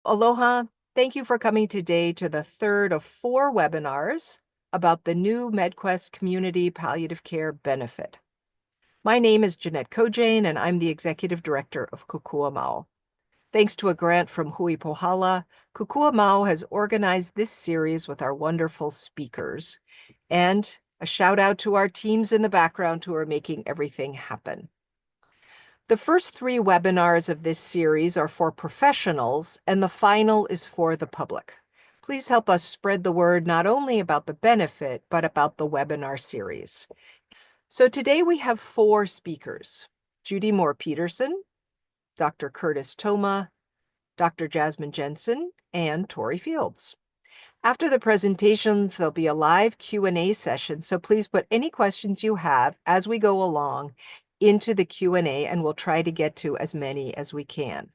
Aloha. Thank you for coming today to the third of 4 webinars about the new MedQuest Community Palliative Care Benefit. My name is Jeanette Kojane, and I'm the Executive Director of Kukuamau. Thanks to a grant from Hui Pohala, Kukuamau has organized this series with our wonderful speakers. And a shout out to our teams in the background who are making everything happen. The first 3 webinars of this series are for professionals, and the final is for the public. Please help us spread the word not only about the benefit, but about the webinar series. So today we have 4 speakers: Judy Moore-Peterson, Dr. Curtis Toma, Dr. Jasmine Jensen, and Tori Fields. After the presentations, there'll be a live Q&A session, so please put any questions you have as we go along into the Q&A, and we'll try to get to as many as we can.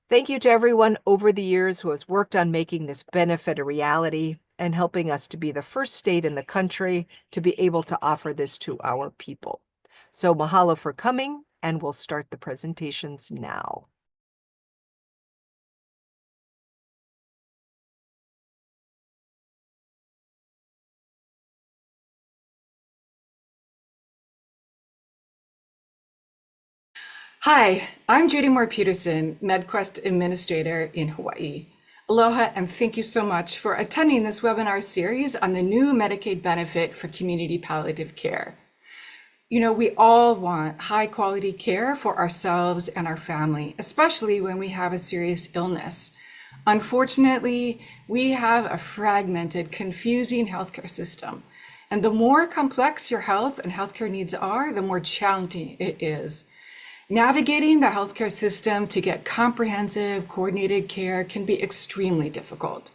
Thank you to everyone over the years who has worked on making this benefit a reality and helping us to be the first state in the country to be able to offer this to our people. So mahalo for coming, and we'll start the presentations now. Hi, I'm Judy Moore-Peterson, MedQuest Administrator in Hawaii. Aloha, and thank you so much for attending this webinar series on the new Medicaid benefit for community palliative care. You know, we all want high quality care for ourselves and our family, especially when we have a serious illness. Unfortunately, we have a fragmented, confusing healthcare system. And the more complex your health and healthcare needs are, the more challenging it is. Navigating the healthcare system to get comprehensive, coordinated care can be extremely difficult.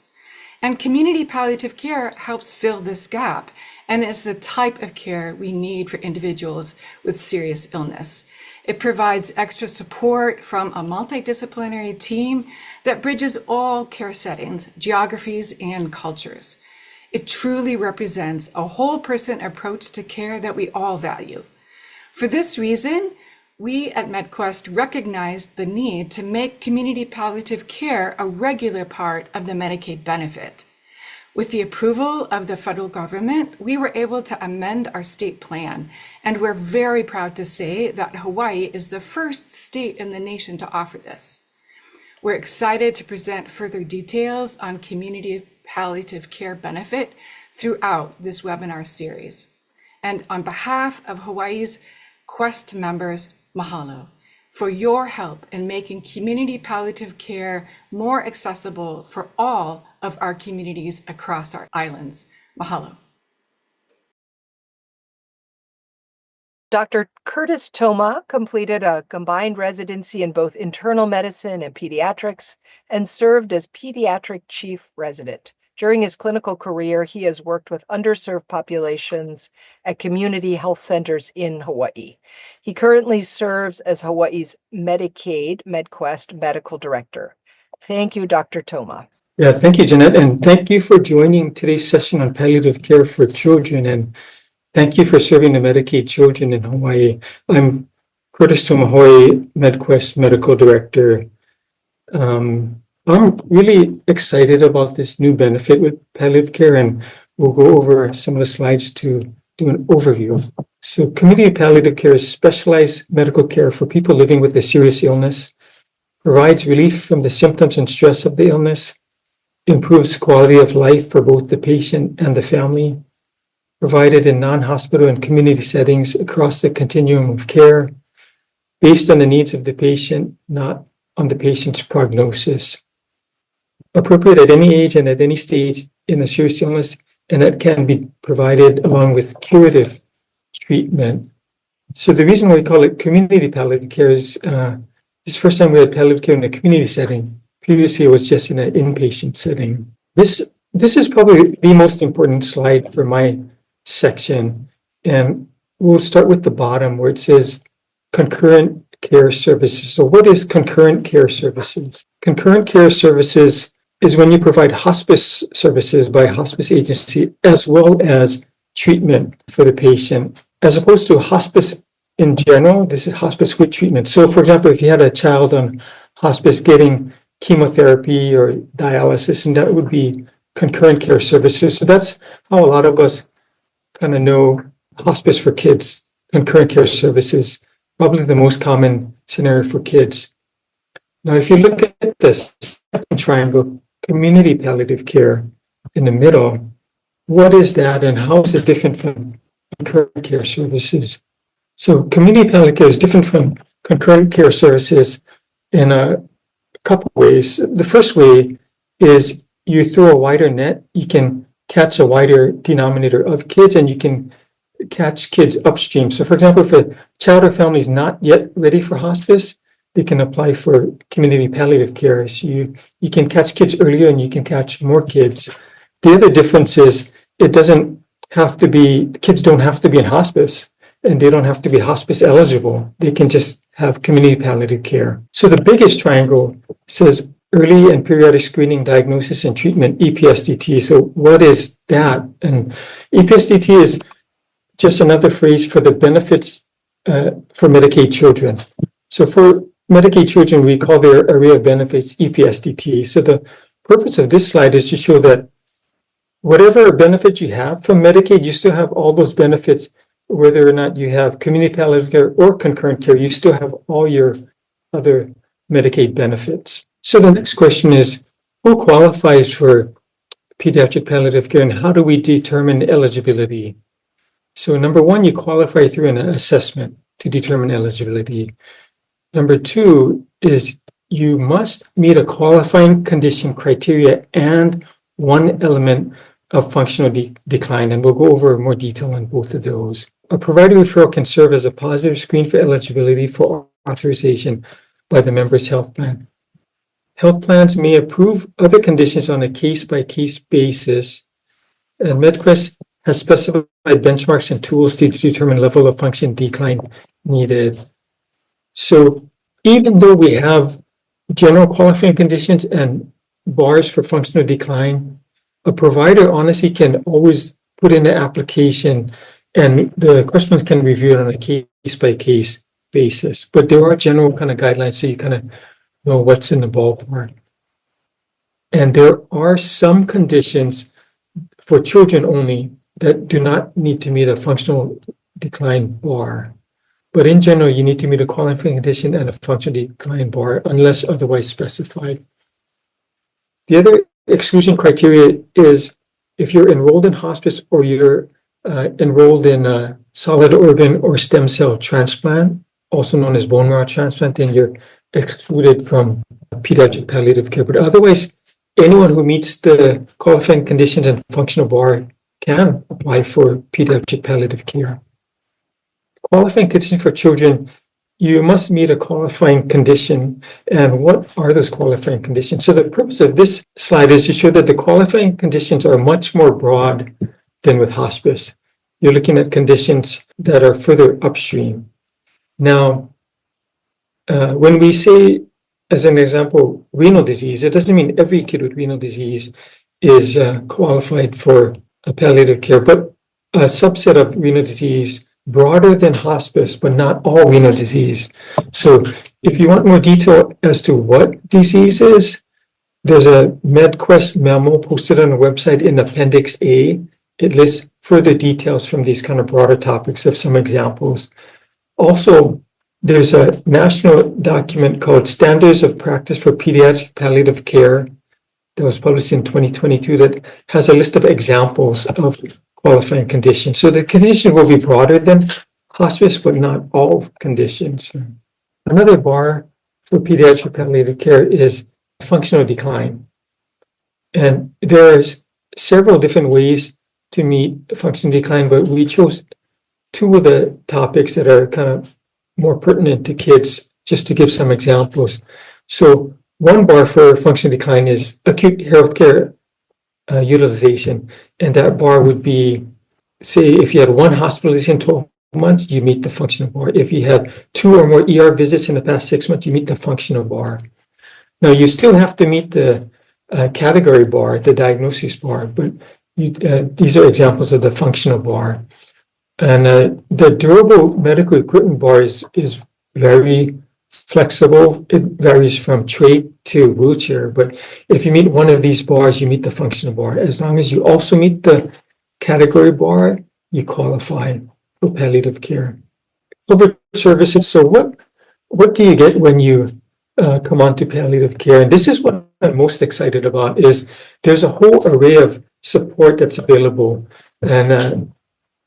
And community palliative care helps fill this gap and is the type of care we need for individuals with serious illness. It provides extra support from a multidisciplinary team that bridges all care settings, geographies, and cultures. It truly represents a whole person approach to care that we all value. For this reason, we at MedQuest recognized the need to make community palliative care a regular part of the Medicaid benefit. With the approval of the federal government, we were able to amend our state plan, and we're very proud to say that Hawaii is the first state in the nation to offer this. We're excited to present further details on community palliative care benefit throughout this webinar series. And on behalf of Hawaii's Quest members, mahalo for your help in making community palliative care more accessible for all of our communities across our islands. Mahalo. Dr. Curtis Toma completed a combined residency in both internal medicine and pediatrics and served as pediatric chief resident. During his clinical career, he has worked with underserved populations at community health centers in Hawaii. He currently serves as Hawaii's Medicaid MedQuest Medical Director. Thank you, Dr. Toma. Yeah, thank you, Jeanette, and thank you for joining today's session on palliative care for children, and thank you for serving the Medicaid children in Hawaii. I'm Curtis Toma, Hawaii MedQuest Medical Director. I'm really excited about this new benefit with palliative care, and we'll go over some of the slides to do an overview. So community palliative care is specialized medical care for people living with a serious illness, provides relief from the symptoms and stress of the illness, improves quality of life for both the patient and the family, provided in non-hospital and community settings across the continuum of care, based on the needs of the patient, not on the patient's prognosis. Appropriate at any age and at any stage in a serious illness, and that can be provided along with curative treatment. So the reason why we call it community palliative care is this is the first time we had palliative care in a community setting. Previously, it was just in an inpatient setting. This is probably the most important slide for my section, and we'll start with the bottom where it says concurrent care services. So what is concurrent care services? Concurrent care services is when you provide hospice services by a hospice agency as well as treatment for the patient, as opposed to hospice in general. This is hospice with treatment. So for example, if you had a child on hospice getting chemotherapy or dialysis, and that would be concurrent care services. So that's how a lot of us kind of know hospice for kids, concurrent care services, probably the most common scenario for kids. Now, if you look at this second triangle, community palliative care in the middle, what is that and how is it different from concurrent care services? So community palliative care is different from concurrent care services in a couple ways. The first way is you throw a wider net, you can catch a wider denominator of kids and you can catch kids upstream. So for example, if a child or family is not yet ready for hospice, they can apply for community palliative care. So you can catch kids earlier and you can catch more kids. The other difference is it doesn't have to be, kids don't have to be in hospice and they don't have to be hospice eligible. They can just have community palliative care. So the biggest triangle says early and periodic screening, diagnosis, and treatment, EPSDT. So what is that? And EPSDT is just another phrase for the benefits for Medicaid children. So for Medicaid children, we call their array of benefits EPSDT. So the purpose of this slide is to show that whatever benefits you have from Medicaid, you still have all those benefits, whether or not you have community palliative care or concurrent care, you still have all your other Medicaid benefits. So the next question is, who qualifies for pediatric palliative care and how do we determine eligibility? So number one, you qualify through an assessment to determine eligibility. Number two is you must meet a qualifying condition criteria and one element of functional decline, and we'll go over more detail on both of those. A provider referral can serve as a positive screen for eligibility for authorization by the member's health plan. Health plans may approve other conditions on a case-by-case basis, and MedQuest has specified benchmarks and tools to determine level of function decline needed. So even though we have general qualifying conditions and bars for functional decline, a provider honestly can always put in an application and the questions can review it on a case-by-case basis. But there are general kind of guidelines so you kind of know what's in the ballpark. And there are some conditions for children only that do not need to meet a functional decline bar. But in general, you need to meet a qualifying condition and a functional decline bar unless otherwise specified. The other exclusion criteria is if you're enrolled in hospice or you're enrolled in a solid organ or stem cell transplant, also known as bone marrow transplant, then you're excluded from pediatric palliative care. But otherwise, anyone who meets the qualifying conditions and functional bar can apply for pediatric palliative care. Qualifying condition for children, you must meet a qualifying condition. And what are those qualifying conditions? So the purpose of this slide is to show that the qualifying conditions are much more broad than with hospice. You're looking at conditions that are further upstream. Now, when we say, as an example, renal disease, it doesn't mean every kid with renal disease is qualified for a palliative care, but a subset of renal disease broader than hospice, but not all renal disease. So if you want more detail as to what disease is, there's a MedQuest memo posted on the website in Appendix A. It lists further details from these kind of broader topics of some examples. Also, there's a national document called Standards of Practice for Pediatric Palliative Care that was published in 2022 that has a list of examples of qualifying conditions. So the condition will be broader than hospice, but not all conditions. Another bar for pediatric palliative care is functional decline. And there's several different ways to meet functional decline, but we chose two of the topics that are kind of more pertinent to kids, just to give some examples. So one bar for functional decline is acute healthcare utilization. And that bar would be, say, if you had one hospitalization in 12 months, you meet the functional bar. If you had 2 or more ER visits in the past 6 months, you meet the functional bar. Now, you still have to meet the category bar, the diagnosis bar, but these are examples of the functional bar. And the durable medical equipment bar is very flexible. It varies from trach to wheelchair, but if you meet one of these bars, you meet the functional bar. As long as you also meet the category bar, you qualify for palliative care. Covered services. So what do you get when you come on to palliative care? And this is what I'm most excited about, is there's a whole array of support that's available. And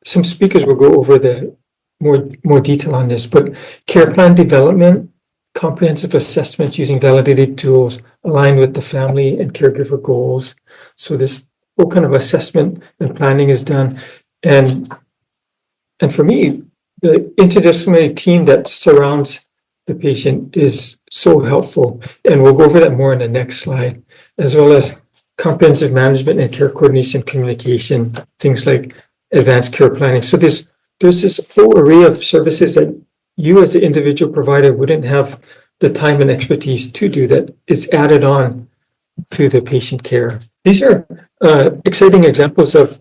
some speakers will go over the more detail on this, but care plan development, comprehensive assessments using validated tools aligned with the family and caregiver goals. So this whole kind of assessment and planning is done. And for me, the interdisciplinary team that surrounds the patient is so helpful. And we'll go over that more in the next slide, as well as comprehensive management and care coordination, communication, things like advanced care planning. So there's this whole array of services that you as the individual provider wouldn't have the time and expertise to do, that is added on to the patient care. These are exciting examples of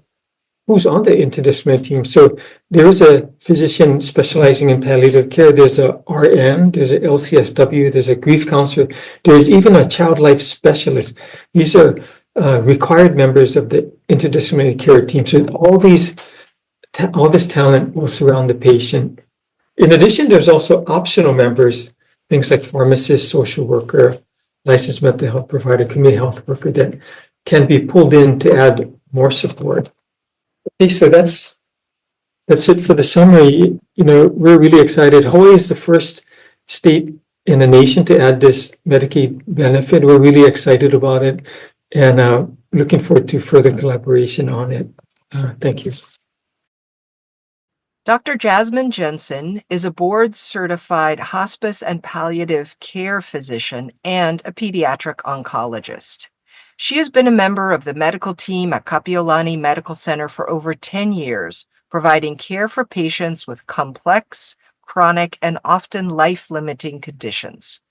who's on the interdisciplinary team. So there is a physician specializing in palliative care. There's a RN, there's a LCSW, there's a grief counselor. There's even a child life specialist. These are required members of the interdisciplinary care team. So all this talent will surround the patient. In addition, there's also optional members, things like pharmacist, social worker, licensed mental health provider, community health worker, that can be pulled in to add more support. Okay, so that's it for the summary. We're really excited. Hawaii is the first state in the nation to add this Medicaid benefit. We're really excited about it, and looking forward to further collaboration on it. Thank you. Dr. Jasmine Jensen is a board-certified hospice and palliative care physician and a pediatric oncologist. She has been a member of the medical team at Kapiolani Medical Center for over 10 years, providing care for patients with complex, chronic, and often life-limiting conditions.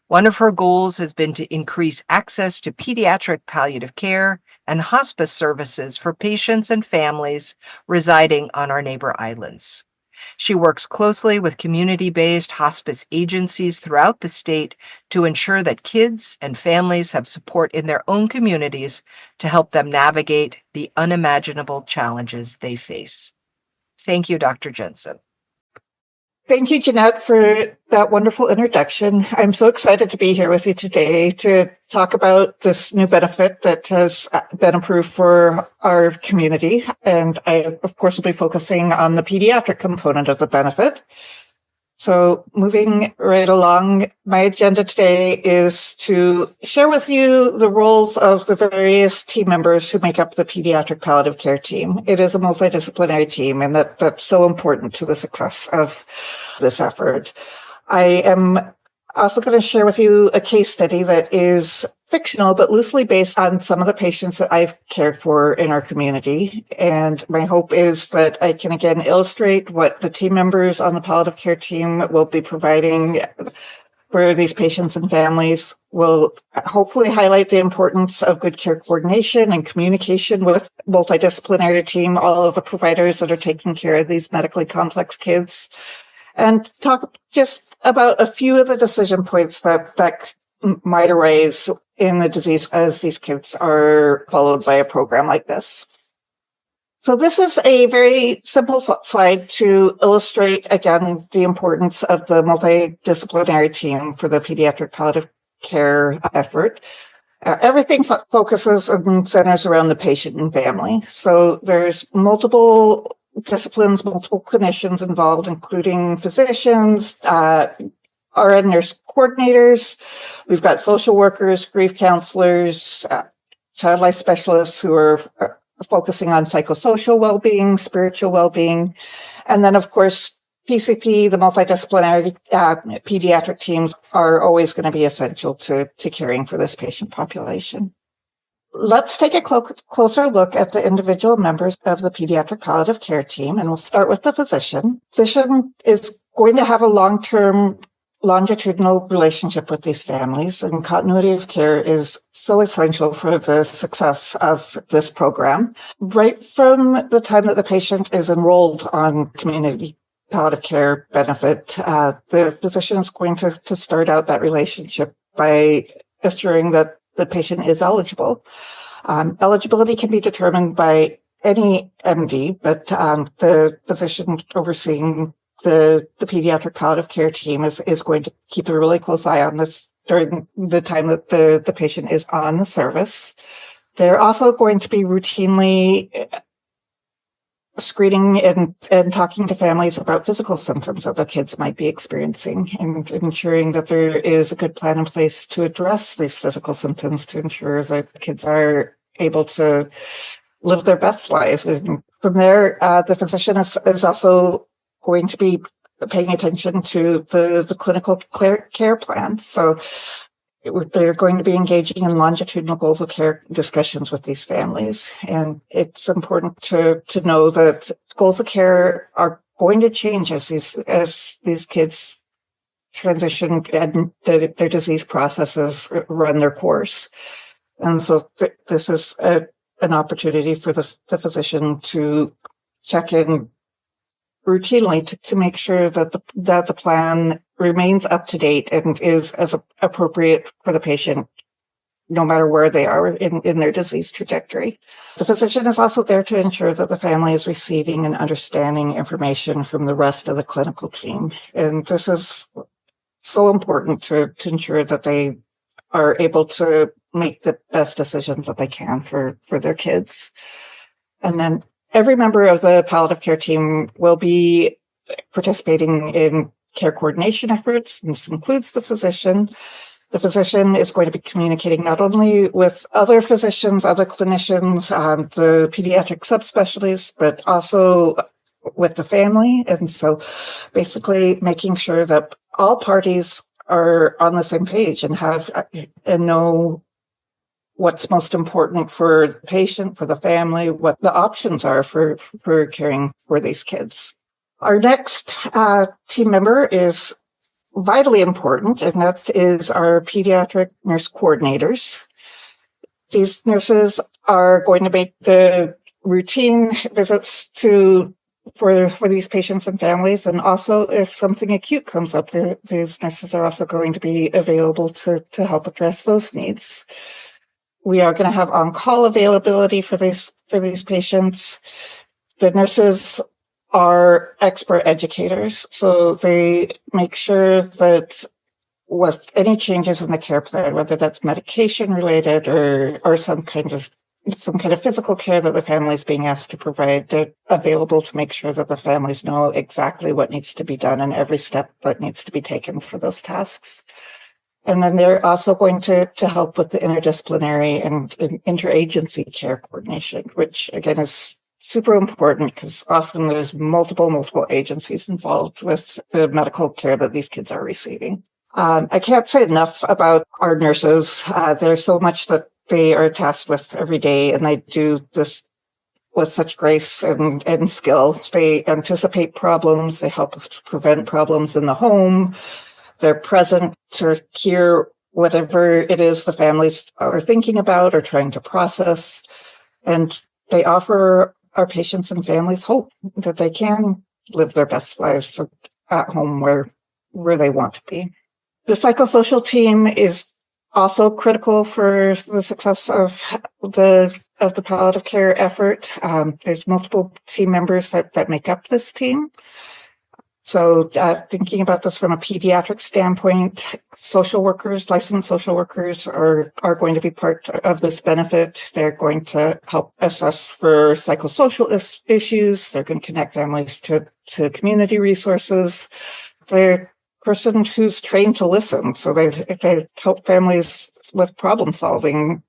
One of her goals has been to increase access to pediatric palliative care and hospice services for patients and families residing on our neighbor islands. She works closely with community-based hospice agencies throughout the state to ensure that kids and families have support in their own communities to help them navigate the unimaginable challenges they face. Thank you, Dr. Jensen. Thank you, Jeanette, for that wonderful introduction. I'm so excited to be here with you today to talk about this new benefit that has been approved for our community. And I, of course, will be focusing on the pediatric component of the benefit. So moving right along, my agenda today is to share with you the roles of the various team members who make up the pediatric palliative care team. It is a multidisciplinary team, and that's so important to the success of this effort. I am also going to share with you a case study that is fictional, but loosely based on some of the patients that I've cared for in our community. And my hope is that I can again illustrate what the team members on the palliative care team will be providing for these patients and families, will hopefully highlight the importance of good care coordination and communication with multidisciplinary team, all of the providers that are taking care of these medically complex kids, and talk just about a few of the decision points that might arise in the disease as these kids are followed by a program like this. So this is a very simple slide to illustrate, again, the importance of the multidisciplinary team for the pediatric palliative care effort. Everything focuses and centers around the patient and family. So there's multiple disciplines, multiple clinicians involved, including physicians, RN nurse coordinators. We've got social workers, grief counselors, child life specialists who are focusing on psychosocial well-being, spiritual well-being. And then, of course, PCP, the multidisciplinary pediatric teams are always going to be essential to caring for this patient population. Let's take a closer look at the individual members of the pediatric palliative care team, and we'll start with the physician. Physician is going to have a long-term longitudinal relationship with these families, and continuity of care is so essential for the success of this program. Right from the time that the patient is enrolled on community palliative care benefit, the physician is going to start out that relationship by assuring that the patient is eligible. Eligibility can be determined by any MD, but the physician overseeing the pediatric palliative care team is going to keep a really close eye on this during the time that the patient is on the service. They're also going to be routinely screening and talking to families about physical symptoms that their kids might be experiencing, and ensuring that there is a good plan in place to address these physical symptoms to ensure that kids are able to live their best lives. And from there, the physician is also going to be paying attention to the clinical care plan. So they're going to be engaging in longitudinal goals of care discussions with these families. And it's important to know that goals of care are going to change as these kids transition and their disease processes run their course. And so this is an opportunity for the physician to check in routinely to make sure that the plan remains up to date and is as appropriate for the patient, no matter where they are in their disease trajectory. The physician is also there to ensure that the family is receiving and understanding information from the rest of the clinical team. And this is so important to ensure that they are able to make the best decisions that they can for their kids. And then every member of the palliative care team will be participating in care coordination efforts. This includes the physician. The physician is going to be communicating not only with other physicians, other clinicians, the pediatric subspecialists, but also with the family. And so basically making sure that all parties are on the same page and know what's most important for the patient, for the family, what the options are for caring for these kids. Our next team member is vitally important, and that is our pediatric nurse coordinators. These nurses are going to make the routine visits for these patients and families, and also if something acute comes up, these nurses are also going to be available to help address those needs. We are going to have on-call availability for these patients. The nurses are expert educators, so they make sure that with any changes in the care plan, whether that's medication related or some kind of physical care that the family is being asked to provide, they're available to make sure that the families know exactly what needs to be done and every step that needs to be taken for those tasks. And then they're also going to help with the interdisciplinary and interagency care coordination, which again is super important because often there's multiple agencies involved with the medical care that these kids are receiving. I can't say enough about our nurses. There's so much that they are tasked with every day, and they do this with such grace and skill. They anticipate problems. They help prevent problems in the home. They're present to hear whatever it is the families are thinking about or trying to process. And they offer our patients and families hope that they can live their best lives at home where they want to be. The psychosocial team is also critical for the success of the palliative care effort. There's multiple team members that make up this team. So thinking about this from a pediatric standpoint, licensed social workers are going to be part of this benefit. They're going to help assess for psychosocial issues. They're going to connect families to community resources. They're a person who's trained to listen. So they help families with problem solving.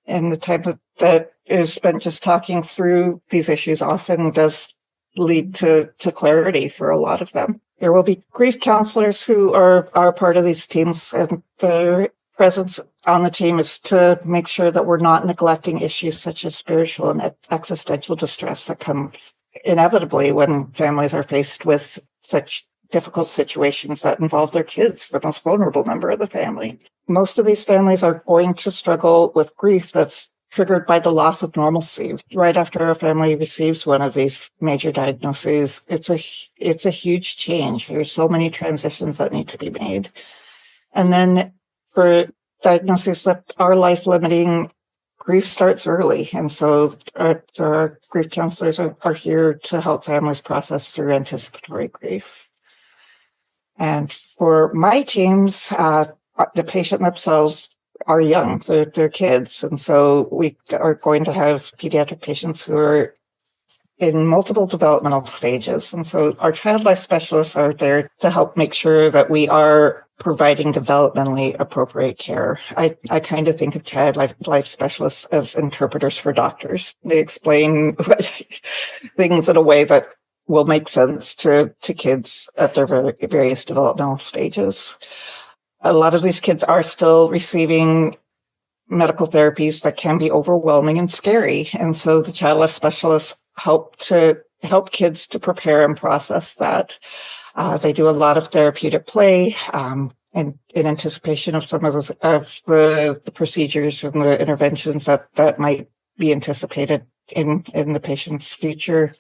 And the time that is spent just talking through these issues often does lead to clarity for a lot of them. There will be grief counselors who are part of these teams, and their presence on the team is to make sure that we're not neglecting issues such as spiritual and existential distress that comes inevitably when families are faced with such difficult situations that involve their kids, the most vulnerable member of the family. Most of these families are going to struggle with grief that's triggered by the loss of normalcy. Right after a family receives one of these major diagnoses, it's a huge change. There's so many transitions that need to be made. And then for diagnoses that are life-limiting, grief starts early. And so our grief counselors are here to help families process through anticipatory grief. And for my teams, the patient themselves are young, they're kids. And so we are going to have pediatric patients who are in multiple developmental stages. And so our child life specialists are there to help make sure that we are providing developmentally appropriate care. I kind of think of child life specialists as interpreters for doctors. They explain things in a way that will make sense to kids at their various developmental stages. A lot of these kids are still receiving medical therapies that can be overwhelming and scary. And so the child life specialists help kids to prepare and process that. They do a lot of therapeutic play, and in anticipation of some of the procedures and the interventions that might be anticipated in the patient's future.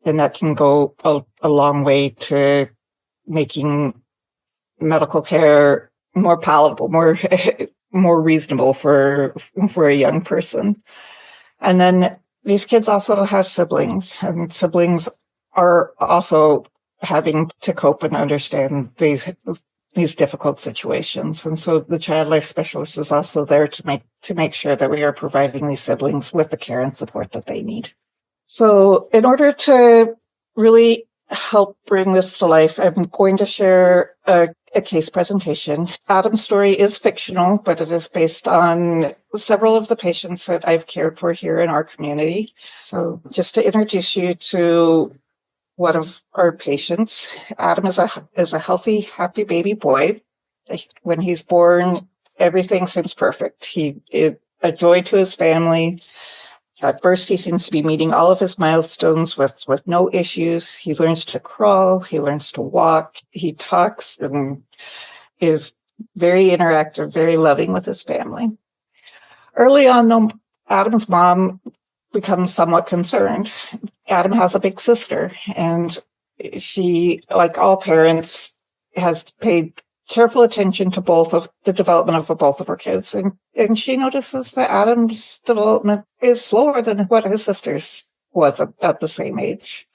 And that can go a long way to making medical care more palatable, more reasonable for a young person. And then these kids also have siblings, and siblings are also having to cope and understand these difficult situations. And so the child life specialist is also there to make sure that we are providing these siblings with the care and support that they need. So in order to really help bring this to life, I'm going to share a case presentation. Adam's story is fictional, but it is based on several of the patients that I've cared for here in our community. So just to introduce you to one of our patients, Adam is a healthy, happy baby boy. When he's born, everything seems perfect. He is a joy to his family. At first, he seems to be meeting all of his milestones with no issues. He learns to crawl. He learns to walk. He talks and is very interactive, very loving with his family. Early on, though, Adam's mom becomes somewhat concerned. Adam has a big sister, and she, like all parents, has paid careful attention to both of the development of both of her kids. And she notices that Adam's development is slower than what his sister's was at the same age.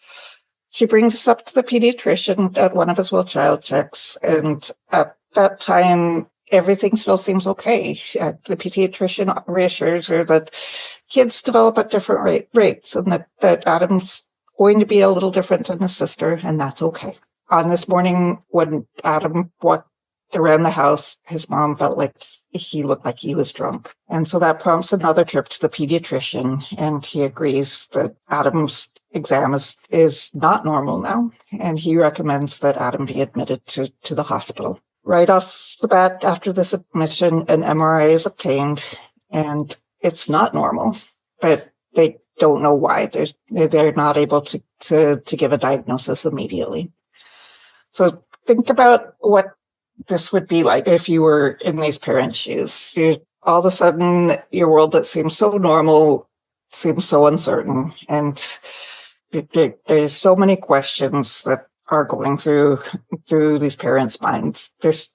She brings us up to the pediatrician at one of his child checks. And at that time, everything still seems okay. The pediatrician reassures her that kids develop at different rates, and that Adam's going to be a little different than his sister, and that's okay. On this morning, when Adam walked around the house, his mom felt like he looked like he was drunk. And so that prompts another trip to the pediatrician, and he agrees that Adam's exam is not normal now, and he recommends that Adam be admitted to the hospital. Right off the bat, after this admission, an MRI is obtained, and it's not normal, but they don't know why. They're not able to give a diagnosis immediately. So think about what this would be like if you were in these parents' shoes. All of a sudden, your world that seems so normal seems so uncertain, and there's so many questions that are going through these parents' minds. There's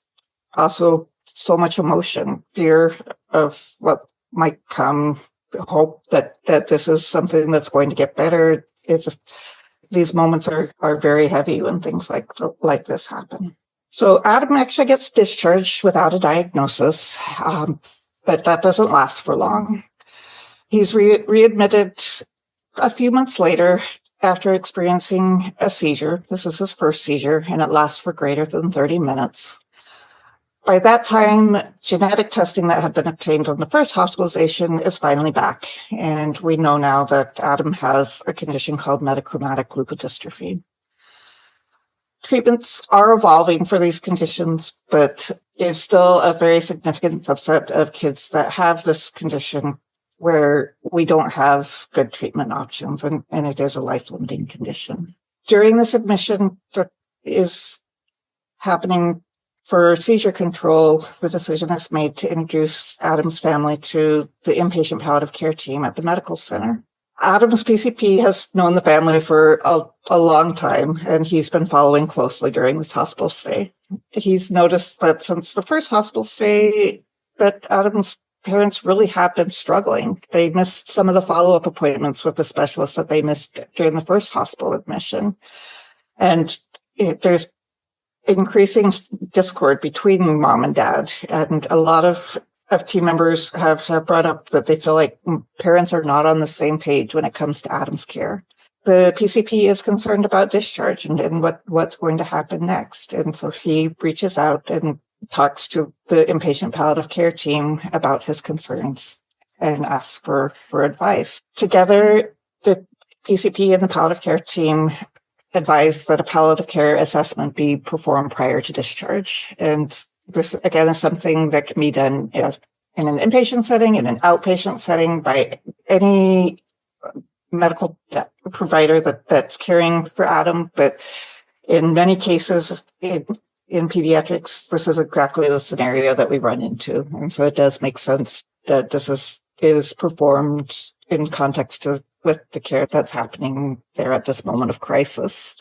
also so much emotion, fear of what might come, hope that this is something that's going to get better. It's just, these moments are very heavy when things like this happen. So Adam actually gets discharged without a diagnosis, but that doesn't last for long. He's readmitted a few months later after experiencing a seizure. This is his first seizure, and it lasts for greater than 30 minutes. By that time, genetic testing that had been obtained on the first hospitalization is finally back, and we know now that Adam has a condition called metachromatic leukodystrophy. Treatments are evolving for these conditions, but it's still a very significant subset of kids that have this condition where we don't have good treatment options, and it is a life-limiting condition. During this admission that is happening for seizure control, the decision is made to introduce Adam's family to the inpatient palliative care team at the medical center. Adam's PCP has known the family for a long time, and he's been following closely during this hospital stay. He's noticed that since the first hospital stay, that Adam's parents really have been struggling. They missed some of the follow-up appointments with the specialists that they missed during the first hospital admission. And there's increasing discord between mom and dad. And a lot of team members have brought up that they feel like parents are not on the same page when it comes to Adam's care. The PCP is concerned about discharge and what's going to happen next. And so he reaches out and talks to the inpatient palliative care team about his concerns and asks for advice. Together, the PCP and the palliative care team advised that a palliative care assessment be performed prior to discharge. And this, again, is something that can be done in an inpatient setting, in an outpatient setting, by any medical provider that's caring for Adam. But in many cases, in pediatrics, this is exactly the scenario that we run into. And so it does make sense that this is performed in context with the care that's happening there at this moment of crisis.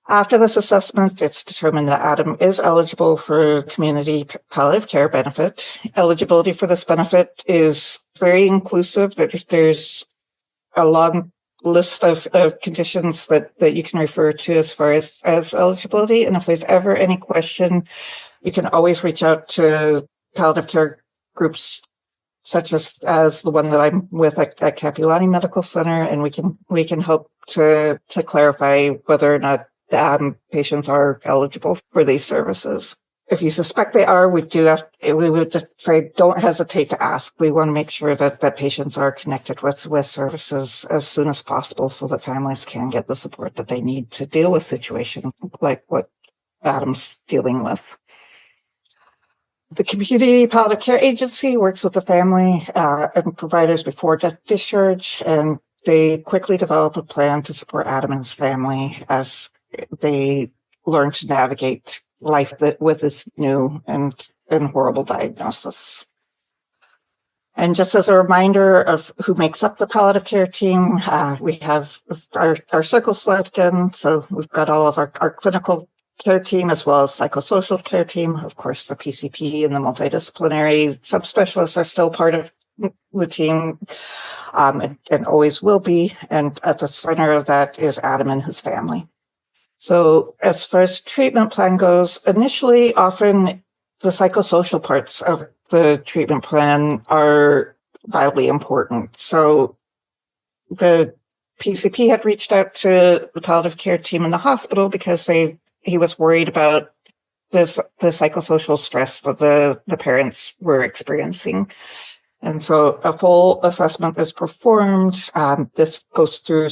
After this assessment, it's determined that Adam is eligible for community palliative care benefit. Eligibility for this benefit is very inclusive. There's a long list of conditions that you can refer to as far as eligibility. And if there's ever any question, you can always reach out to palliative care groups such as the one that I'm with at Capilani Medical Center, and we can help to clarify whether or not patients are eligible for these services. If you suspect they are, we would just say don't hesitate to ask. We want to make sure that patients are connected with services as soon as possible so that families can get the support that they need to deal with situations like what Adam's dealing with. The Community Palliative Care Agency works with the family and providers before discharge, and they quickly develop a plan to support Adam and his family as they learn to navigate life with this new and horrible diagnosis. And just as a reminder of who makes up the palliative care team, we have our circle slide again. So we've got all of our clinical care team as well as psychosocial care team. Of course, the PCP and the multidisciplinary subspecialists are still part of the team and always will be. And at the center of that is Adam and his family. So as far as treatment plan goes, initially, often the psychosocial parts of the treatment plan are vitally important. So the PCP had reached out to the palliative care team in the hospital because he was worried about the psychosocial stress that the parents were experiencing. And so a full assessment is performed. This goes through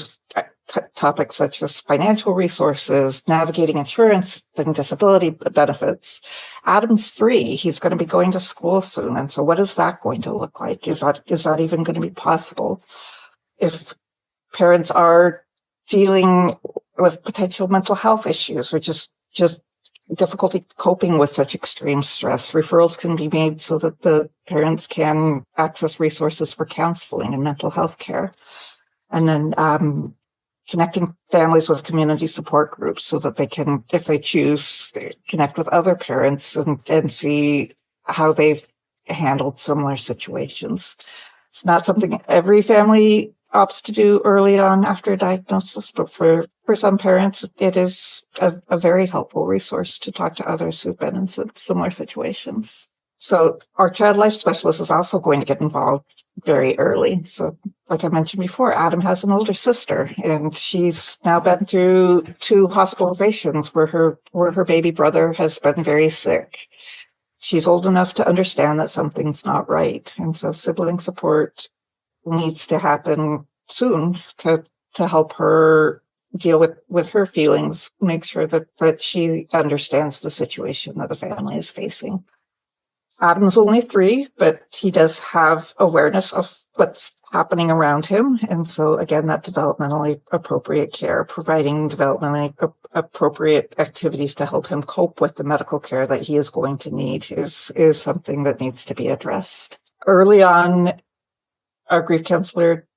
topics such as financial resources, navigating insurance and disability benefits. Adam's 3, he's going to be going to school soon. And so what is that going to look like? Is that even going to be possible? If parents are dealing with potential mental health issues, or just difficulty coping with such extreme stress, referrals can be made so that the parents can access resources for counseling and mental health care. And then connecting families with community support groups so that they can, if they choose, connect with other parents and see how they've handled similar situations. It's not something every family opts to do early on after a diagnosis, but for some parents, it is a very helpful resource to talk to others who've been in similar situations. So our child life specialist is also going to get involved very early. So like I mentioned before, Adam has an older sister, and she's now been through 2 hospitalizations where her baby brother has been very sick. She's old enough to understand that something's not right. And so sibling support needs to happen soon to help her deal with her feelings, make sure that she understands the situation that the family is facing. Adam's only 3, but he does have awareness of what's happening around him. And so again, that developmentally appropriate care, providing developmentally appropriate activities to help him cope with the medical care that he is going to need is something that needs to be addressed. Early on, our grief counselor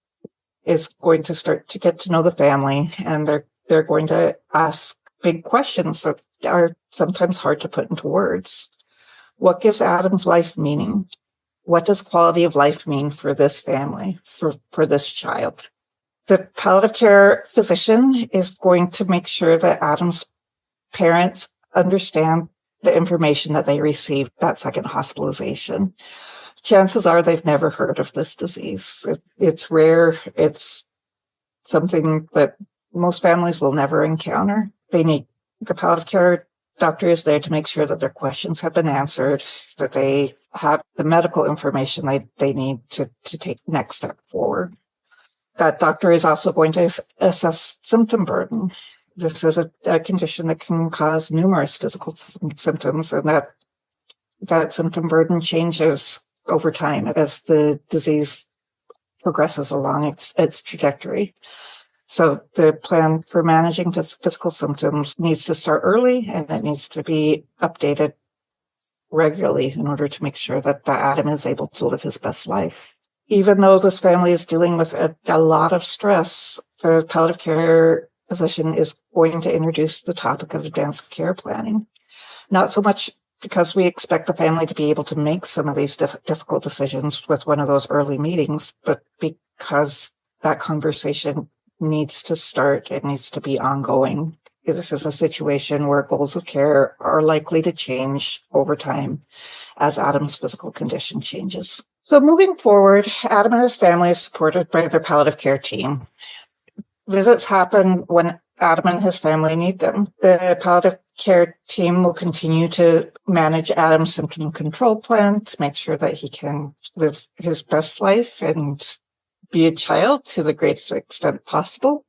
is going to start to get to know the family, and they're going to ask big questions that are sometimes hard to put into words. What gives Adam's life meaning? What does quality of life mean for this family, for this child? The palliative care physician is going to make sure that Adam's parents understand the information that they received that second hospitalization. Chances are they've never heard of this disease. It's rare. It's something that most families will never encounter. The palliative care doctor is there to make sure that their questions have been answered, that they have the medical information they need to take the next step forward. That doctor is also going to assess symptom burden. This is a condition that can cause numerous physical symptoms, and that symptom burden changes over time as the disease progresses along its trajectory. So the plan for managing physical symptoms needs to start early, and it needs to be updated regularly in order to make sure that Adam is able to live his best life. Even though this family is dealing with a lot of stress, the palliative care physician is going to introduce the topic of advanced care planning. Not so much because we expect the family to be able to make some of these difficult decisions with one of those early meetings, but because that conversation needs to start. It needs to be ongoing. This is a situation where goals of care are likely to change over time as Adam's physical condition changes. So moving forward, Adam and his family is supported by their palliative care team. Visits happen when Adam and his family need them. The palliative care team will continue to manage Adam's symptom control plan to make sure that he can live his best life and be a child to the greatest extent possible.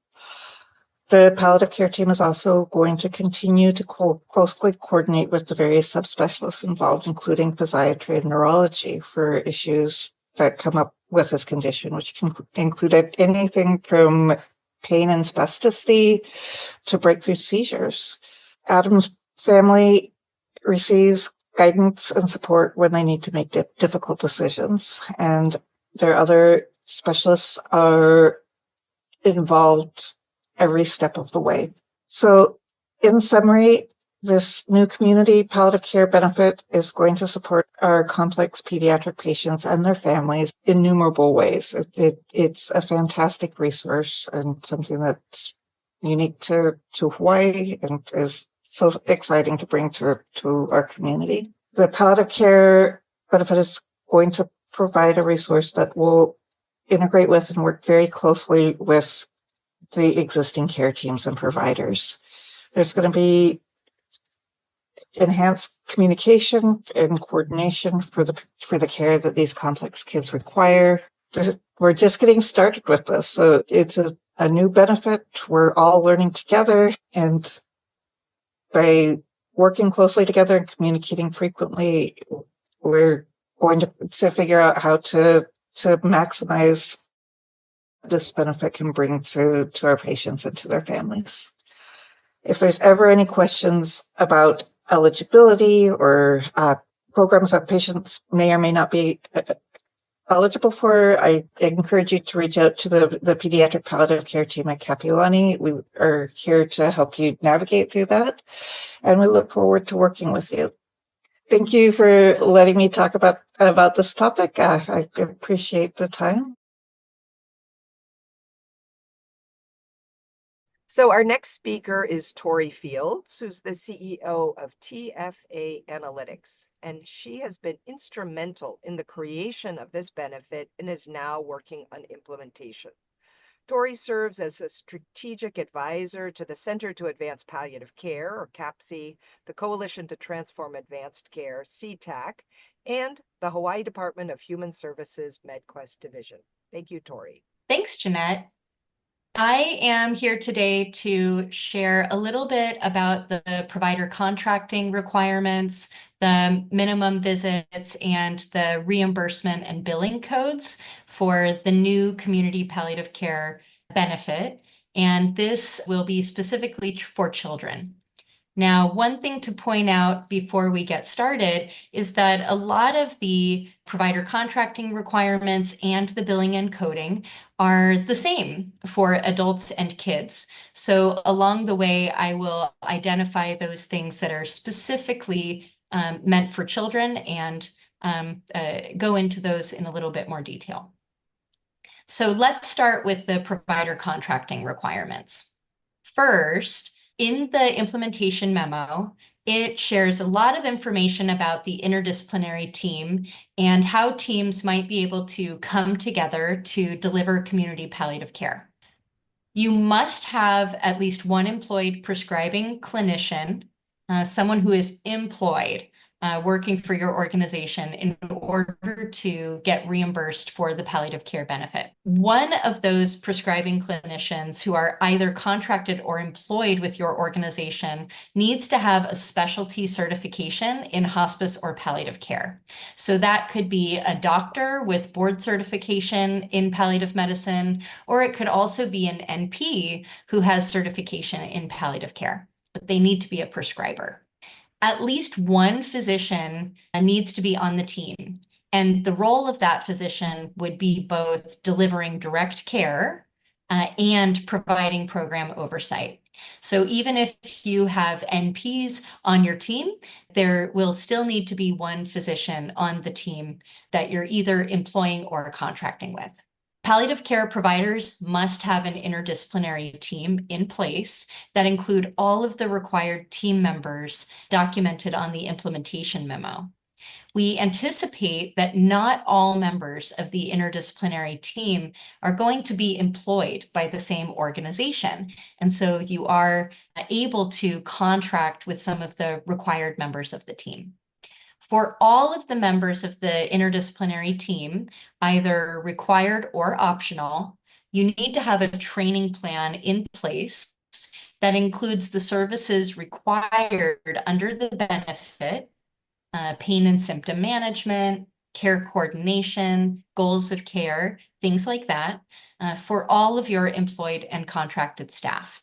The palliative care team is also going to continue to closely coordinate with the various subspecialists involved, including physiatry and neurology, for issues that come up with his condition, which can include anything from pain and spasticity to breakthrough seizures. Adam's family receives guidance and support when they need to make difficult decisions, and their other specialists are involved every step of the way. So in summary, this new community palliative care benefit is going to support our complex pediatric patients and their families in innumerable ways. It's a fantastic resource and something that's unique to Hawaii and is so exciting to bring to our community. The palliative care benefit is going to provide a resource that will integrate with and work very closely with the existing care teams and providers. There's going to be enhanced communication and coordination for the care that these complex kids require. We're just getting started with this, so it's a new benefit. We're all learning together, and by working closely together and communicating frequently, we're going to figure out how to maximize this benefit can bring to our patients and to their families. If there's ever any questions about eligibility or programs that patients may or may not be eligible for, I encourage you to reach out to the pediatric palliative care team at Kapiolani. We are here to help you navigate through that, and we look forward to working with you. Thank you for letting me talk about this topic. I appreciate the time. So our next speaker is Tori Fields, who's the CEO of TFA Analytics, and she has been instrumental in the creation of this benefit and is now working on implementation. Tori serves as a strategic advisor to the Center to Advance Palliative Care, or CAPC, the Coalition to Transform Advanced Care, CTAC, and the Hawaii Department of Human Services MedQuest Division. Thank you, Tori. Thanks, Jeanette. I am here today to share a little bit about the provider contracting requirements, the minimum visits, and the reimbursement and billing codes for the new community palliative care benefit, and this will be specifically for children. Now, one thing to point out before we get started is that a lot of the provider contracting requirements and the billing and coding are the same for adults and kids. So along the way, I will identify those things that are specifically meant for children and go into those in a little bit more detail. So let's start with the provider contracting requirements. First, in the implementation memo, it shares a lot of information about the interdisciplinary team and how teams might be able to come together to deliver community palliative care. You must have at least one employed prescribing clinician, someone who is employed working for your organization in order to get reimbursed for the palliative care benefit. One of those prescribing clinicians who are either contracted or employed with your organization needs to have a specialty certification in hospice or palliative care. So that could be a doctor with board certification in palliative medicine, or it could also be an NP who has certification in palliative care, but they need to be a prescriber. At least one physician needs to be on the team. And the role of that physician would be both delivering direct care and providing program oversight. So even if you have NPs on your team, there will still need to be one physician on the team that you're either employing or contracting with. Palliative care providers must have an interdisciplinary team in place that include all of the required team members documented on the implementation memo. We anticipate that not all members of the interdisciplinary team are going to be employed by the same organization. And so you are able to contract with some of the required members of the team. For all of the members of the interdisciplinary team, either required or optional, you need to have a training plan in place that includes the services required under the benefit, pain and symptom management, care coordination, goals of care, things like that, for all of your employed and contracted staff.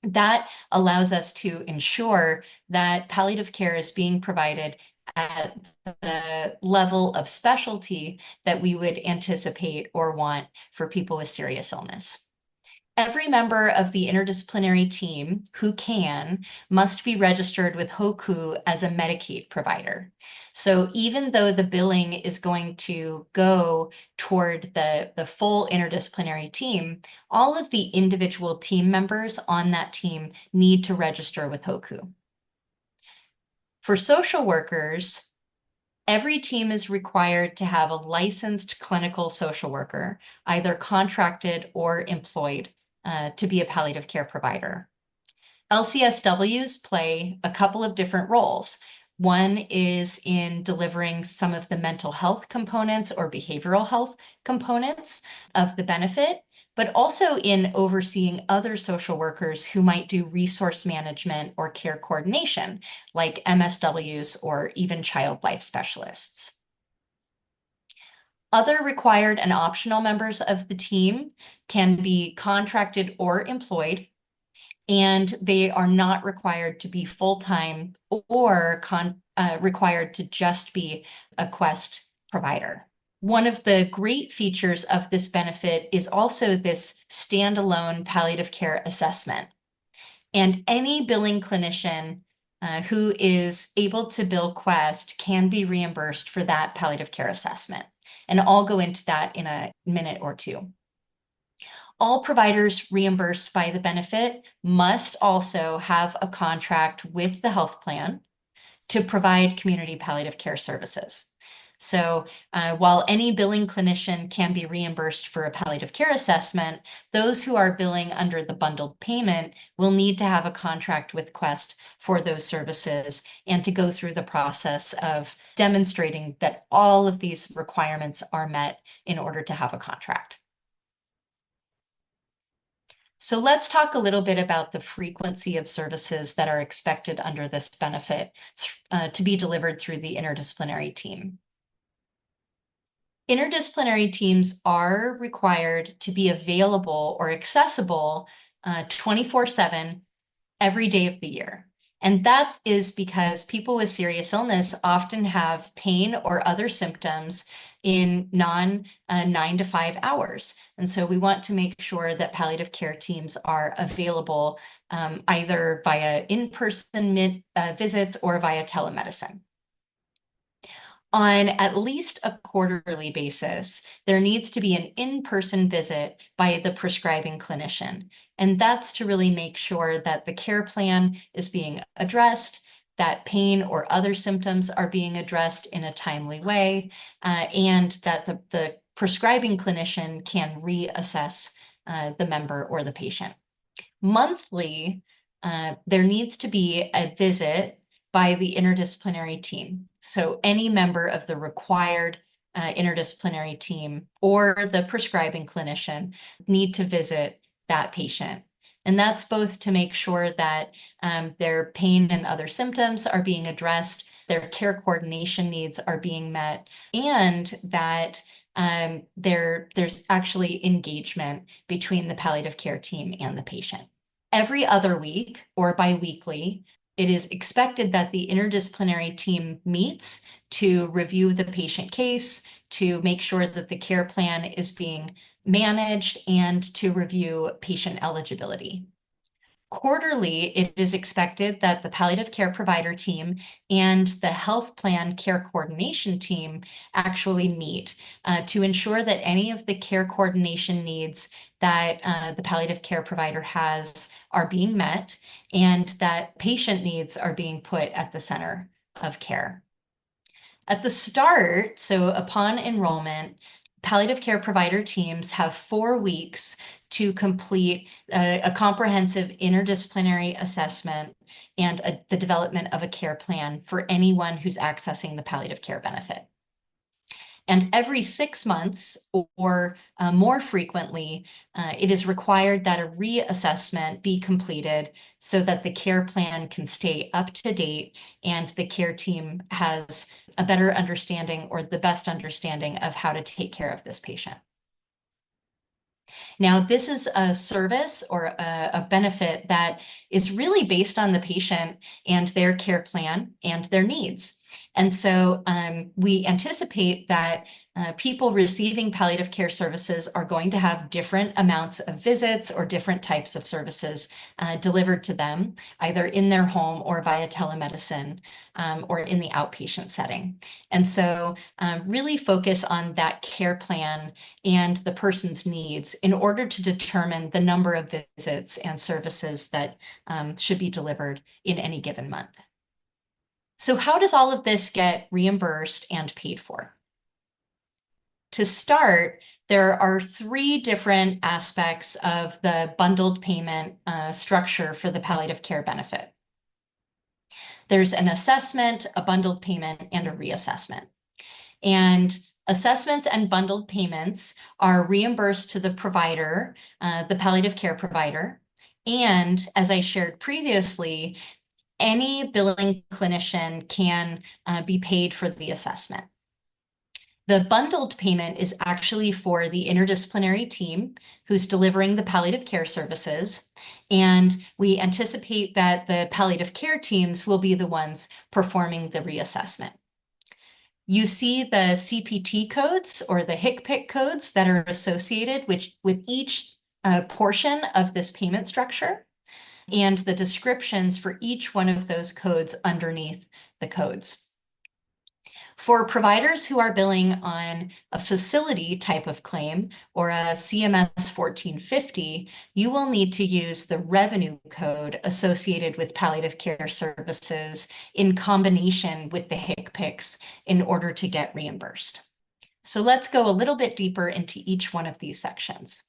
That allows us to ensure that palliative care is being provided at the level of specialty that we would anticipate or want for people with serious illness. Every member of the interdisciplinary team who can must be registered with HOKU as a Medicaid provider. So even though the billing is going to go toward the full interdisciplinary team, all of the individual team members on that team need to register with HOKU. For social workers, every team is required to have a licensed clinical social worker, either contracted or employed, to be a palliative care provider. LCSWs play a couple of different roles. One is in delivering some of the mental health components or behavioral health components of the benefit, but also in overseeing other social workers who might do resource management or care coordination, like MSWs or even child life specialists. Other required and optional members of the team can be contracted or employed, and they are not required to be full-time or required to just be a Quest provider. One of the great features of this benefit is also this standalone palliative care assessment. And any billing clinician who is able to bill Quest can be reimbursed for that palliative care assessment. And I'll go into that in a minute or two. All providers reimbursed by the benefit must also have a contract with the health plan to provide community palliative care services. So while any billing clinician can be reimbursed for a palliative care assessment, those who are billing under the bundled payment will need to have a contract with Quest for those services and to go through the process of demonstrating that all of these requirements are met in order to have a contract. So let's talk a little bit about the frequency of services that are expected under this benefit to be delivered through the interdisciplinary team. Interdisciplinary teams are required to be available or accessible 24/7 every day of the year. And that is because people with serious illness often have pain or other symptoms in non 9 to 5 hours. And so we want to make sure that palliative care teams are available either via in-person visits or via telemedicine. On at least a quarterly basis, there needs to be an in-person visit by the prescribing clinician. And that's to really make sure that the care plan is being addressed, that pain or other symptoms are being addressed in a timely way, and that the prescribing clinician can reassess the member or the patient. Monthly, there needs to be a visit by the interdisciplinary team. So any member of the required interdisciplinary team or the prescribing clinician need to visit that patient. And that's both to make sure that their pain and other symptoms are being addressed, their care coordination needs are being met, and that there's actually engagement between the palliative care team and the patient. Every other week or biweekly, it is expected that the interdisciplinary team meets to review the patient case, to make sure that the care plan is being managed, and to review patient eligibility. Quarterly, it is expected that the palliative care provider team and the health plan care coordination team actually meet to ensure that any of the care coordination needs that the palliative care provider has are being met and that patient needs are being put at the center of care. At the start, so upon enrollment, palliative care provider teams have 4 weeks to complete a comprehensive interdisciplinary assessment and the development of a care plan for anyone who's accessing the palliative care benefit. And every 6 months or more frequently, it is required that a reassessment be completed so that the care plan can stay up to date and the care team has a better understanding or the best understanding of how to take care of this patient. Now, this is a service or a benefit that is really based on the patient and their care plan and their needs. And so we anticipate that people receiving palliative care services are going to have different amounts of visits or different types of services delivered to them, either in their home or via telemedicine or in the outpatient setting. And so really focus on that care plan and the person's needs in order to determine the number of visits and services that should be delivered in any given month. So how does all of this get reimbursed and paid for? To start, there are 3 different aspects of the bundled payment structure for the palliative care benefit. There's an assessment, a bundled payment, and a reassessment. And assessments and bundled payments are reimbursed to the provider, the palliative care provider. And as I shared previously, any billing clinician can be paid for the assessment. The bundled payment is actually for the interdisciplinary team who's delivering the palliative care services, and we anticipate that the palliative care teams will be the ones performing the reassessment. You see the CPT codes or the HCPC codes that are associated with each portion of this payment structure, and the descriptions for each one of those codes underneath the codes. For providers who are billing on a facility type of claim or a CMS 1450, you will need to use the revenue code associated with palliative care services in combination with the HCPCs in order to get reimbursed. So let's go a little bit deeper into each one of these sections.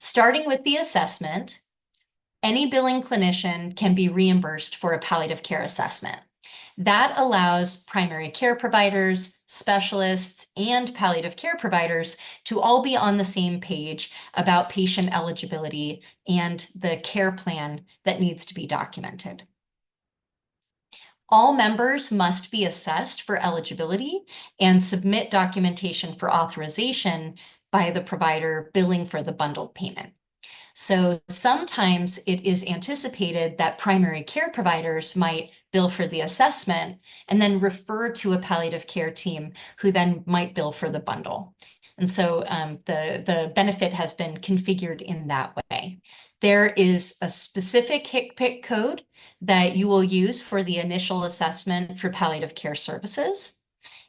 Starting with the assessment, any billing clinician can be reimbursed for a palliative care assessment. That allows primary care providers, specialists, and palliative care providers to all be on the same page about patient eligibility and the care plan that needs to be documented. All members must be assessed for eligibility and submit documentation for authorization by the provider billing for the bundled payment. So sometimes it is anticipated that primary care providers might bill for the assessment and then refer to a palliative care team who then might bill for the bundle. And so the benefit has been configured in that way. There is a specific HCPC code that you will use for the initial assessment for palliative care services.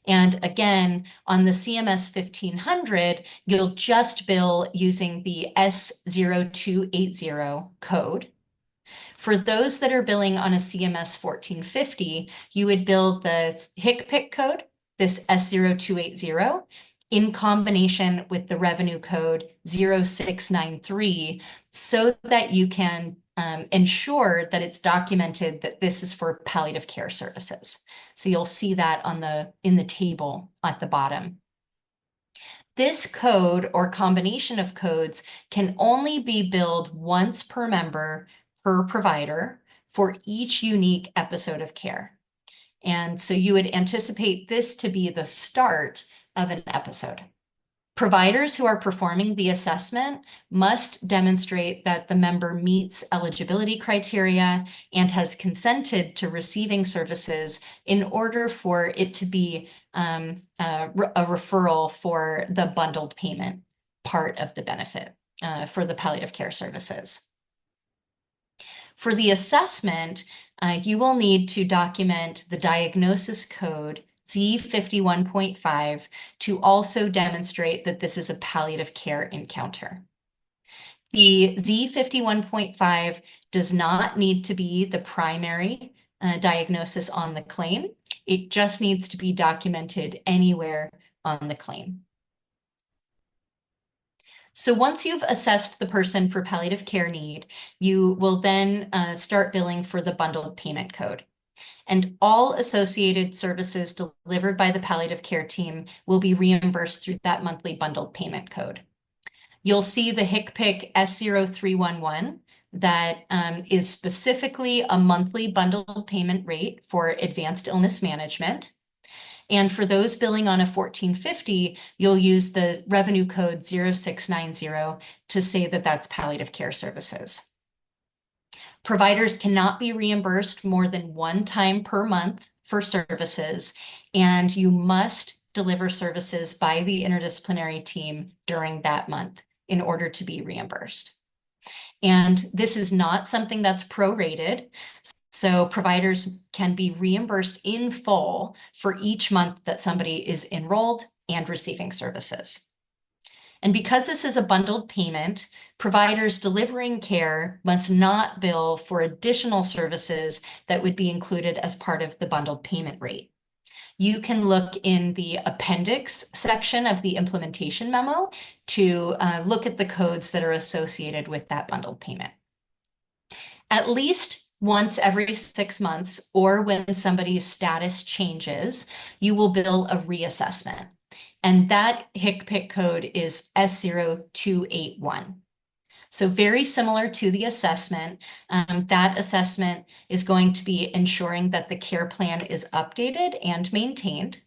And again, on the CMS 1500, you'll just bill using the S0280 code. For those that are billing on a CMS 1450, you would bill the HCPC code, this S0280, in combination with the revenue code 0693, so that you can ensure that it's documented that this is for palliative care services. So you'll see that in the table at the bottom. This code or combination of codes can only be billed once per member per provider for each unique episode of care. And so you would anticipate this to be the start of an episode. Providers who are performing the assessment must demonstrate that the member meets eligibility criteria and has consented to receiving services in order for it to be a referral for the bundled payment part of the benefit for the palliative care services. For the assessment, you will need to document the diagnosis code Z51.5 to also demonstrate that this is a palliative care encounter. The Z51.5 does not need to be the primary diagnosis on the claim. It just needs to be documented anywhere on the claim. So once you've assessed the person for palliative care need, you will then start billing for the bundled payment code. And all associated services delivered by the palliative care team will be reimbursed through that monthly bundled payment code. You'll see the HCPC S0311 that is specifically a monthly bundled payment rate for advanced illness management. And for those billing on a 1450, you'll use the revenue code 0690 to say that that's palliative care services. Providers cannot be reimbursed more than one time per month for services, and you must deliver services by the interdisciplinary team during that month in order to be reimbursed. And this is not something that's prorated, so providers can be reimbursed in full for each month that somebody is enrolled and receiving services. And because this is a bundled payment, providers delivering care must not bill for additional services that would be included as part of the bundled payment rate. You can look in the appendix section of the implementation memo to look at the codes that are associated with that bundled payment. At least once every 6 months, or when somebody's status changes, you will bill a reassessment. And that HCPC code is S0281. So very similar to the assessment, that assessment is going to be ensuring that the care plan is updated and maintained.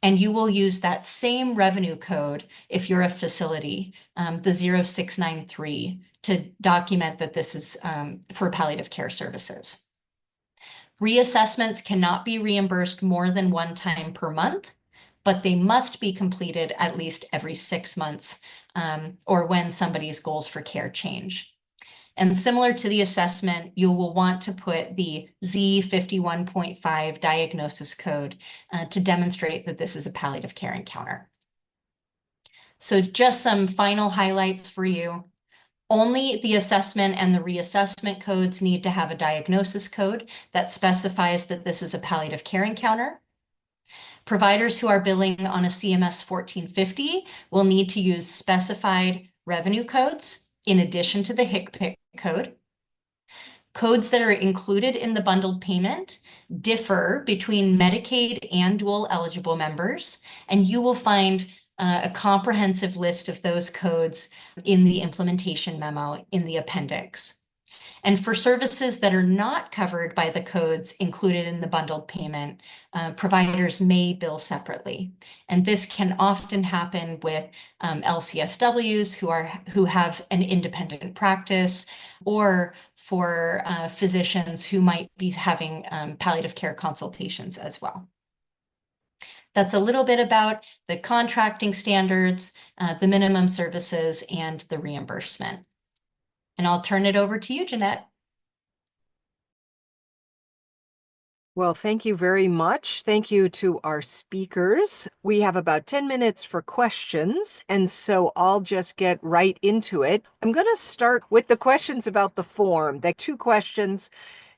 And you will use that same revenue code if you're a facility, the 0693, to document that this is for palliative care services. Reassessments cannot be reimbursed more than one time per month, but they must be completed at least every 6 months or when somebody's goals for care change. And similar to the assessment, you will want to put the Z51.5 diagnosis code to demonstrate that this is a palliative care encounter. So just some final highlights for you. Only the assessment and the reassessment codes need to have a diagnosis code that specifies that this is a palliative care encounter. Providers who are billing on a CMS 1450 will need to use specified revenue codes in addition to the HCPC code. Codes that are included in the bundled payment differ between Medicaid and dual eligible members, and you will find a comprehensive list of those codes in the implementation memo in the appendix. And for services that are not covered by the codes included in the bundled payment, providers may bill separately. And this can often happen with LCSWs who have an independent practice, or for physicians who might be having palliative care consultations as well. That's a little bit about the contracting standards, the minimum services, and the reimbursement. And I'll turn it over to you, Jeanette. Well, thank you very much. Thank you to our speakers. We have about 10 minutes for questions, and so I'll just get right into it. I'm going to start with the questions about the form. The 2 questions.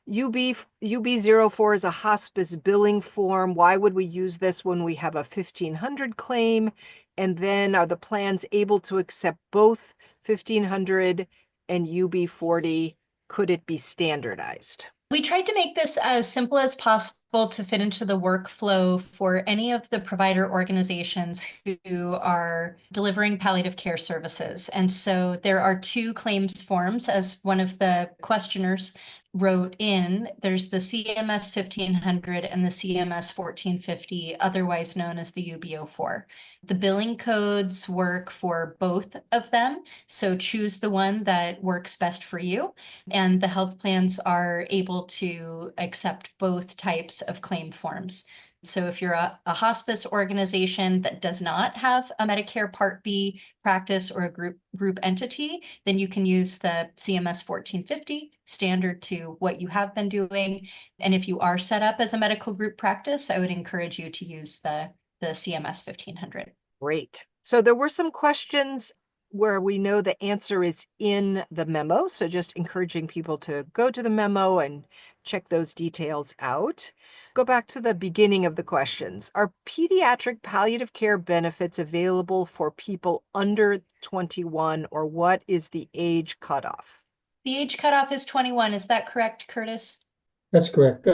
UB04 is a hospice billing form. Why would we use this when we have a 1500 claim? And then, are the plans able to accept both 1500 and UB40? Could it be standardized? We tried to make this as simple as possible to fit into the workflow for any of the provider organizations who are delivering palliative care services. And so there are 2 claims forms, as one of the questioners wrote in. There's the CMS 1500 and the CMS 1450, otherwise known as the UB04. The billing codes work for both of them, so choose the one that works best for you. And the health plans are able to accept both types of claim forms. So if you're a hospice organization that does not have a Medicare Part B practice or a group entity, then you can use the CMS 1450 standard to what you have been doing. And if you are set up as a medical group practice, I would encourage you to use the CMS 1500. Great. So there were some questions where we know the answer is in the memo. So just encouraging people to go to the memo and check those details out. Go back to the beginning of the questions. Are pediatric palliative care benefits available for people under 21, or what is the age cutoff? The age cutoff is 21. Is that correct, Curtis? That's correct.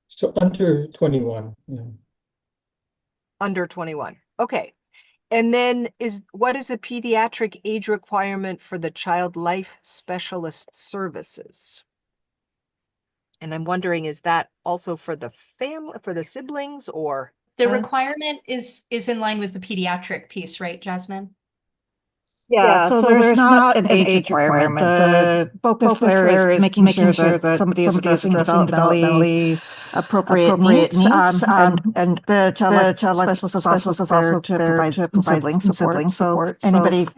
So under 21. Yeah. Under 21. Okay. And then what is the pediatric age requirement for the child life specialist services? And I'm wondering, is that also for the family, for the siblings, or? The requirement is in line with the pediatric piece, right, Jasmine? Yeah, so there's not an age requirement. The focus there is making sure that somebody is addressing developmentally appropriate needs, and the child life specialist is also there to provide sibling support. So anybody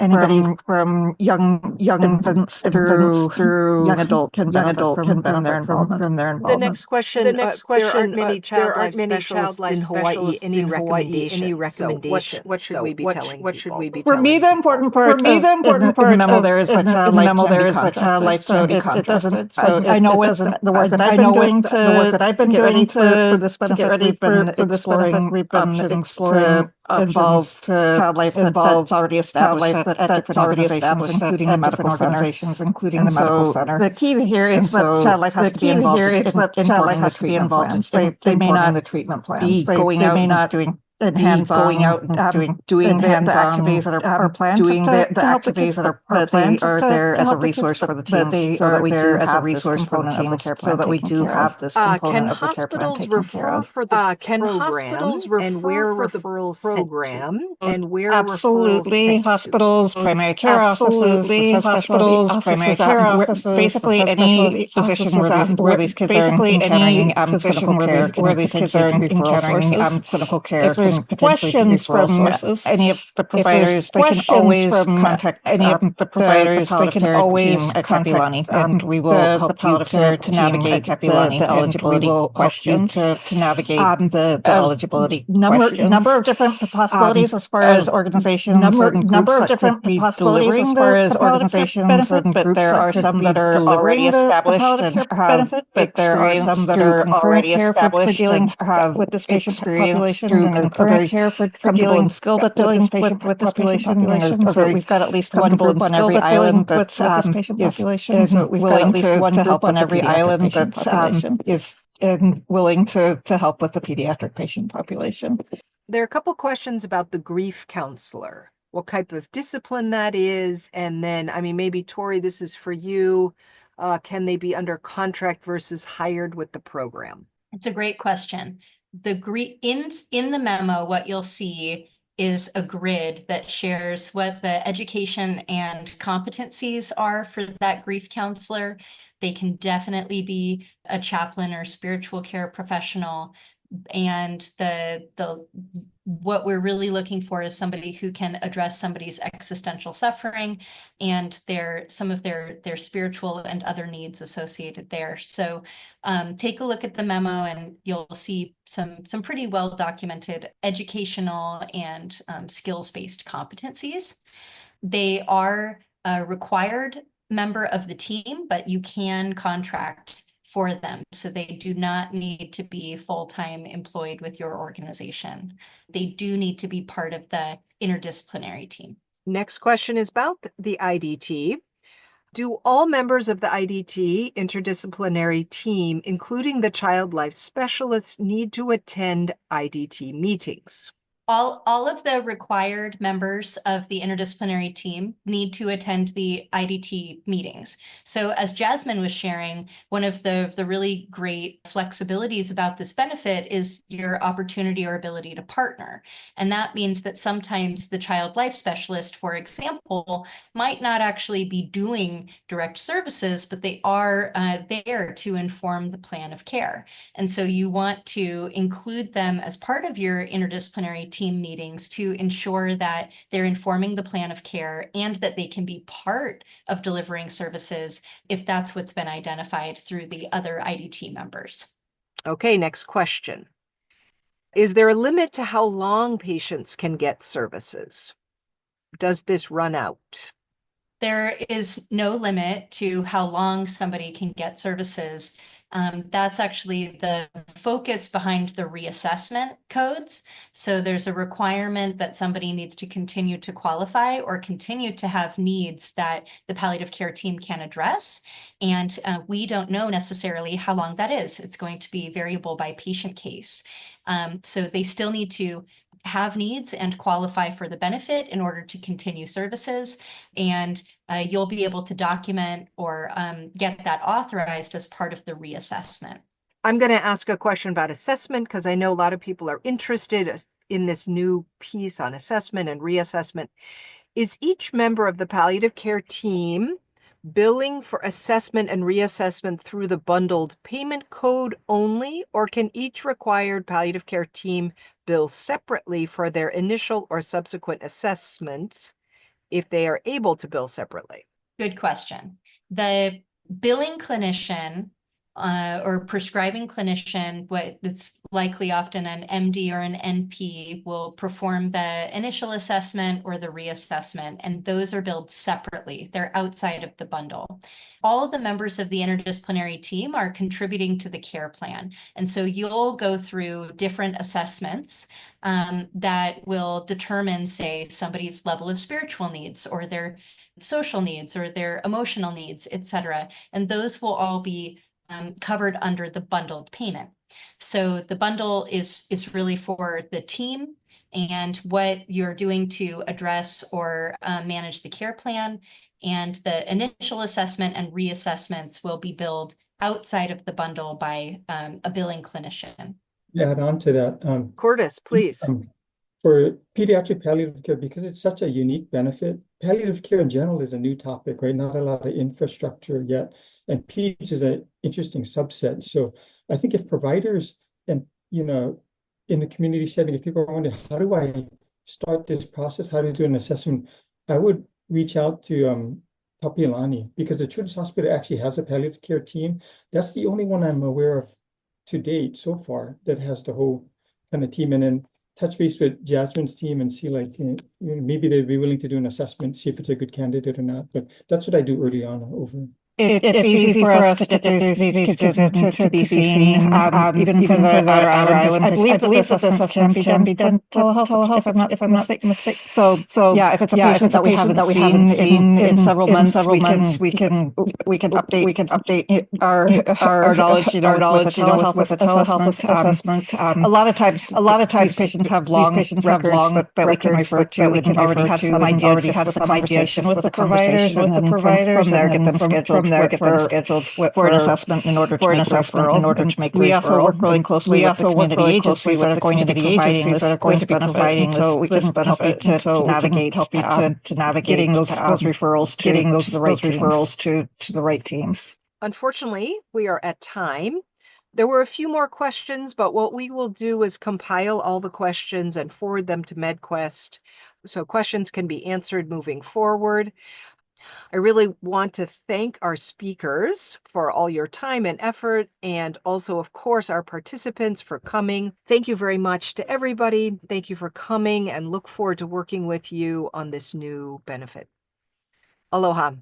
from young infants through young adult can benefit from their involvement. The next question, there aren't many child life specialists in Hawaii. Any recommendation? What should we be telling people? For me, the important part in the memo there is that child life can be contracted. So I know the work that I've been doing to get ready for this benefit, we've been exploring options to involve child life that's already established at different organizations, including the medical center. The key here is that child life has to be involved in they may not the treatment plans. They may not doing going out and doing the activities that are planned, doing the activities that are planned are there as a resource for the team, so that we do have this component of the care plan taken care of. Can hospitals refer and where referrals program and where absolutely hospitals, primary care offices, subspecialty primary care offices, basically any physician where these kids are encountering clinical care, where these kids are encountering clinical care. There's questions from any of the providers, they can always contact any of the providers. They can always contact and we will help you to navigate the eligibility questions, to navigate the eligibility questions. Number of different possibilities as far as organizations and groups that could be delivering but there are some that are already established and have experience through concurrent care for dealing with this patient population through concurrent care for dealing skilled at dealing with this patient population. So we've got at least one group on every island that is willing to help on every island that is willing to help with the pediatric patient population. There are a couple questions about the grief counselor, what type of discipline that is, and then, maybe Tori, this is for you. can they be under contract versus hired with the program? It's a great question. In the memo, what you'll see is a grid that shares what the education and competencies are for that grief counselor. They can definitely be a chaplain or spiritual care professional. And what we're really looking for is somebody who can address somebody's existential suffering and some of their spiritual and other needs associated there. So take a look at the memo and you'll see some pretty well documented educational and skills-based competencies. They are a required member of the team, but you can contract for them. So they do not need to be full-time employed with your organization. They do need to be part of the interdisciplinary team. Next question is about the IDT. Do all members of the IDT interdisciplinary team, including the child life specialists, need to attend IDT meetings? All of the required members of the interdisciplinary team need to attend the IDT meetings. So as Jasmine was sharing, one of the really great flexibilities about this benefit is your opportunity or ability to partner. And that means that sometimes the child life specialist, for example, might not actually be doing direct services, but they are there to inform the plan of care. And so you want to include them as part of your interdisciplinary team meetings to ensure that they're informing the plan of care and that they can be part of delivering services if that's what's been identified through the other IDT members. Okay, next question. Is there a limit to how long patients can get services? Does this run out? There is no limit to how long somebody can get services. That's actually the focus behind the reassessment codes. So there's a requirement that somebody needs to continue to qualify or continue to have needs that the palliative care team can address. And we don't know necessarily how long that is. It's going to be variable by patient case. So they still need to have needs and qualify for the benefit in order to continue services. And you'll be able to document or get that authorized as part of the reassessment. I'm going to ask a question about assessment because I know a lot of people are interested in this new piece on assessment and reassessment. Is each member of the palliative care team billing for assessment and reassessment through the bundled payment code only, or can each required palliative care team bill separately for their initial or subsequent assessments if they are able to bill separately? Good question. The billing clinician or prescribing clinician, it's likely often an MD or an NP, will perform the initial assessment or the reassessment, and those are billed separately. They're outside of the bundle. All of the members of the interdisciplinary team are contributing to the care plan. And so you'll go through different assessments that will determine, say, somebody's level of spiritual needs or their social needs or their emotional needs, et cetera. And those will all be covered under the bundled payment. So the bundle is really for the team and what you're doing to address or manage the care plan. And the initial assessment and reassessments will be billed outside of the bundle by a billing clinician. Yeah, add on to that. Curtis, please. For pediatric palliative care, because it's such a unique benefit, palliative care in general is a new topic, right? Not a lot of infrastructure yet. And PEDS is an interesting subset. So I think if providers and, in the community setting, if people are wondering, how do I start this process? How do I do an assessment? I would reach out to Papilani because the Children's Hospital actually has a palliative care team. That's the only one I'm aware of to date so far that has the whole kind of team. And then touch base with Jasmine's team and see maybe they'd be willing to do an assessment, see if it's a good candidate or not. But that's what I do early on over. It's easy for us to get these kids to be seen, even for the outer island. I believe that this assessment can be done telehealth, if I'm not mistaken. So yeah, if it's a patient that we haven't seen in several months, we can update our knowledge, with a telehealth assessment. A lot of times patients have long records that we can refer to. We can already have some idea with the conversation with the providers, and then from there get them scheduled them scheduled for an assessment in order to make referral. We also work really closely with the community agencies that are going to be providing this benefit, so we can help you to navigate, getting those referrals to the right teams. Unfortunately, we are at time. There were a few more questions, but what we will do is compile all the questions and forward them to MedQuest so questions can be answered moving forward. I really want to thank our speakers for all your time and effort, and also, of course, our participants for coming. Thank you very much to everybody. Thank you for coming, and look forward to working with you on this new benefit. Aloha.